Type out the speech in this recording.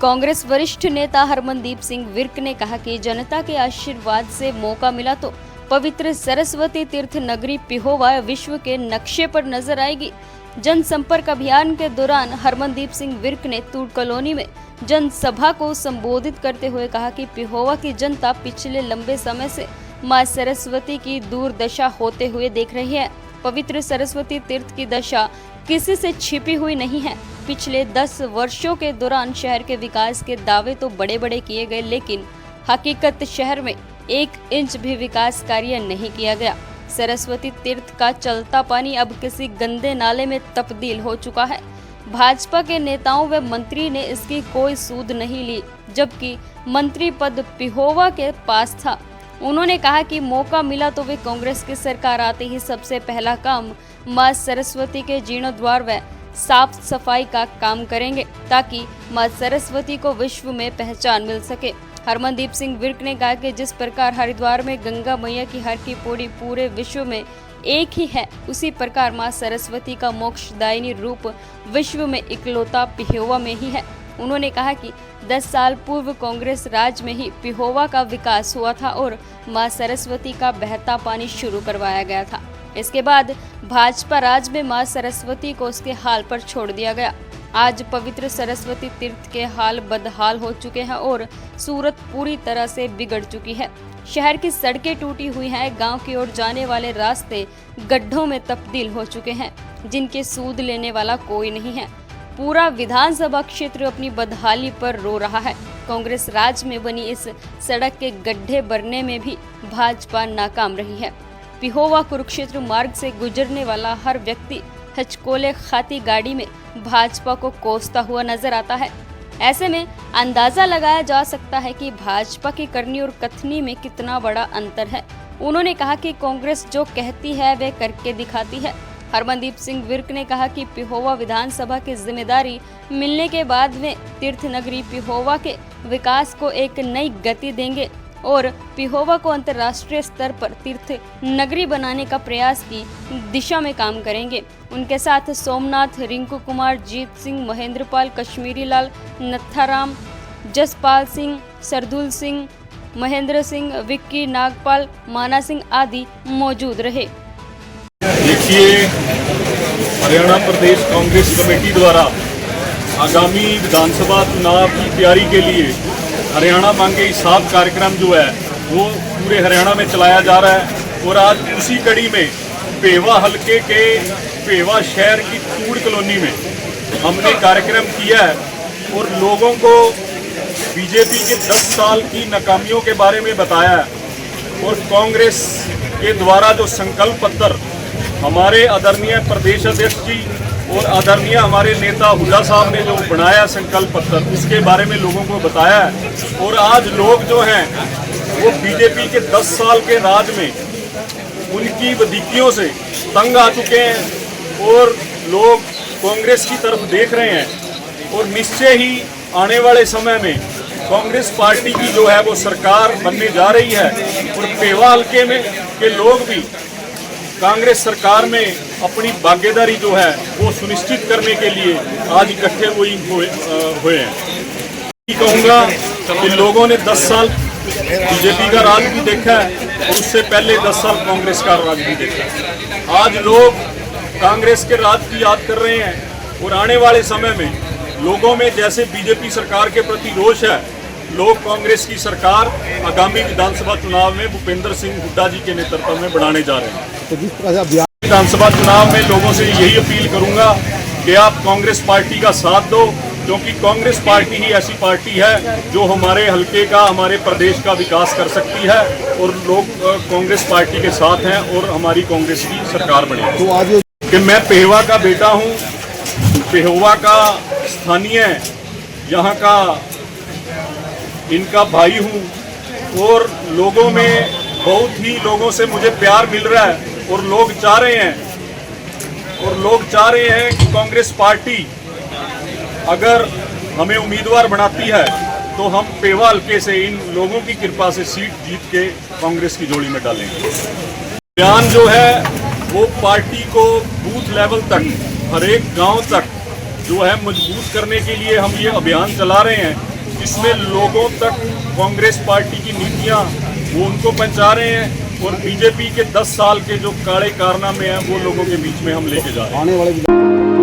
कांग्रेस वरिष्ठ नेता हरमनदीप सिंह विर्क ने कहा कि जनता के आशीर्वाद से मौका मिला तो पवित्र सरस्वती तीर्थ नगरी पिहोवा विश्व के नक्शे पर नजर आएगी। जनसंपर्क अभियान के दौरान हरमनदीप सिंह विर्क ने तूड़ कॉलोनी में जनसभा को संबोधित करते हुए कहा कि पिहोवा की जनता पिछले लंबे समय से मां सरस्वती की दुर्दशा होते हुए देख रही है। पवित्र सरस्वती तीर्थ की दशा किसी से छिपी हुई नहीं है। पिछले 10 वर्षों के दौरान शहर के विकास के दावे तो बड़े बड़े किए गए, लेकिन हकीकत शहर में 1 इंच भी विकास कार्य नहीं किया गया। सरस्वती तीर्थ का चलता पानी अब किसी गंदे नाले में तब्दील हो चुका है। भाजपा के नेताओं व मंत्री ने इसकी कोई सूद नहीं ली, जबकि मंत्री पद पिहोवा के पास था। उन्होंने कहा कि मौका मिला तो वे कांग्रेस की सरकार आते ही सबसे पहला काम मां सरस्वती के जीर्णोद्वार व साफ सफाई का काम करेंगे, ताकि मां सरस्वती को विश्व में पहचान मिल सके। हरमनदीप सिंह विर्क ने कहा कि जिस प्रकार हरिद्वार में गंगा मैया की हर की पौड़ी पूरे विश्व में एक ही है, उसी प्रकार मां सरस्वती का मोक्षदायिनी रूप विश्व में इकलौता पिहोवा में ही है। उन्होंने कहा कि 10 साल पूर्व कांग्रेस राज में ही पिहोवा का विकास हुआ था और मां सरस्वती का बहता पानी शुरू करवाया गया था। इसके बाद भाजपा राज में मां सरस्वती को उसके हाल पर छोड़ दिया गया। आज पवित्र सरस्वती तीर्थ के हाल बदहाल हो चुके हैं और सूरत पूरी तरह से बिगड़ चुकी है। शहर की सड़कें टूटी हुई हैं, गांव की ओर जाने वाले रास्ते गड्ढों में तब्दील हो चुके हैं, जिनके सूद लेने वाला कोई नहीं है। पूरा विधानसभा क्षेत्र अपनी बदहाली पर रो रहा है। कांग्रेस राज में बनी इस सड़क के गड्ढे भरने में भी भाजपा नाकाम रही है। पिहोवा कुरुक्षेत्र मार्ग से गुजरने वाला हर व्यक्ति हचकोले खाती गाड़ी में भाजपा को कोसता हुआ नजर आता है। ऐसे में अंदाजा लगाया जा सकता है कि भाजपा की करनी और कथनी में कितना बड़ा अंतर है। उन्होंने कहा कि कांग्रेस जो कहती है वह करके दिखाती है। हरमनदीप सिंह विर्क ने कहा कि पिहोवा विधानसभा की जिम्मेदारी मिलने के बाद वे तीर्थ नगरी पिहोवा के विकास को एक नई गति देंगे और पिहोवा को अंतर्राष्ट्रीय स्तर पर तीर्थ नगरी बनाने का प्रयास की दिशा में काम करेंगे। उनके साथ सोमनाथ, रिंकू कुमार, जीत सिंह, महेंद्रपाल, कश्मीरी लाल, नत्थाराम, जसपाल सिंह, सरदुल सिंह, महेंद्र सिंह, विक्की, नागपाल, माना सिंह आदि मौजूद रहे। देखिए, हरियाणा प्रदेश कांग्रेस कमेटी द्वारा आगामी विधानसभा चुनाव की तैयारी के लिए हरियाणा मांगे इंसाफ कार्यक्रम जो है वो पूरे हरियाणा में चलाया जा रहा है। और आज उसी कड़ी में पेवा हलके के पेवा शहर की तूड़ कॉलोनी में हमने कार्यक्रम किया है और लोगों को बीजेपी के 10 साल की नाकामियों के बारे में बताया है। और कांग्रेस के द्वारा जो संकल्प पत्र हमारे आदरणीय प्रदेश अध्यक्ष जी और आदरणीय हमारे नेता हुड्डा साहब ने जो बनाया संकल्प पत्र, इसके बारे में लोगों को बताया है। और आज लोग जो हैं वो बीजेपी के 10 साल के राज में उनकी वधीकियों से तंग आ चुके हैं और लोग कांग्रेस की तरफ देख रहे हैं। और निश्चय ही आने वाले समय में कांग्रेस पार्टी की जो है वो सरकार बनने जा रही है और पेवा हल्के में के लोग भी कांग्रेस सरकार में अपनी भागीदारी जो है वो सुनिश्चित करने के लिए आज इकट्ठे हुए हैं। कहूँगा कि लोगों ने 10 साल बीजेपी का राज भी देखा है और उससे पहले 10 साल कांग्रेस का राज भी देखा है। आज लोग कांग्रेस के राज की याद कर रहे हैं और आने वाले समय में लोगों में जैसे बीजेपी सरकार के प्रति रोष है, लोग कांग्रेस की सरकार आगामी विधानसभा चुनाव में भूपेंद्र सिंह हुड्डा जी के नेतृत्व में बढ़ाने जा रहे हैं। तो जिस तरह से विधानसभा चुनाव में लोगों से यही अपील करूंगा कि आप कांग्रेस पार्टी का साथ दो, क्योंकि कांग्रेस पार्टी ही ऐसी पार्टी है जो हमारे हलके का, हमारे प्रदेश का विकास कर सकती है और लोग कांग्रेस पार्टी के साथ हैं और हमारी कांग्रेस की सरकार बने। तो आज कि मैं पेहोवा का बेटा हूँ, पेहोवा का स्थानीय यहाँ का इनका भाई हूँ और लोगों में बहुत ही लोगों से मुझे प्यार मिल रहा है और लोग चाह रहे हैं कि कांग्रेस पार्टी अगर हमें उम्मीदवार बनाती है तो हम पेवा हल्के से इन लोगों की कृपा से सीट जीत के कांग्रेस की झोली में डालेंगे। बयान जो है वो पार्टी को बूथ लेवल तक, हर एक गांव तक जो है मजबूत करने के लिए हम ये अभियान चला रहे हैं। इसमें लोगों तक कांग्रेस पार्टी की नीतियां वो उनको पहुंचा रहे हैं और बीजेपी के 10 साल के जो काले कारनामे हैं वो लोगों के बीच में हम लेके जा रहे हैं।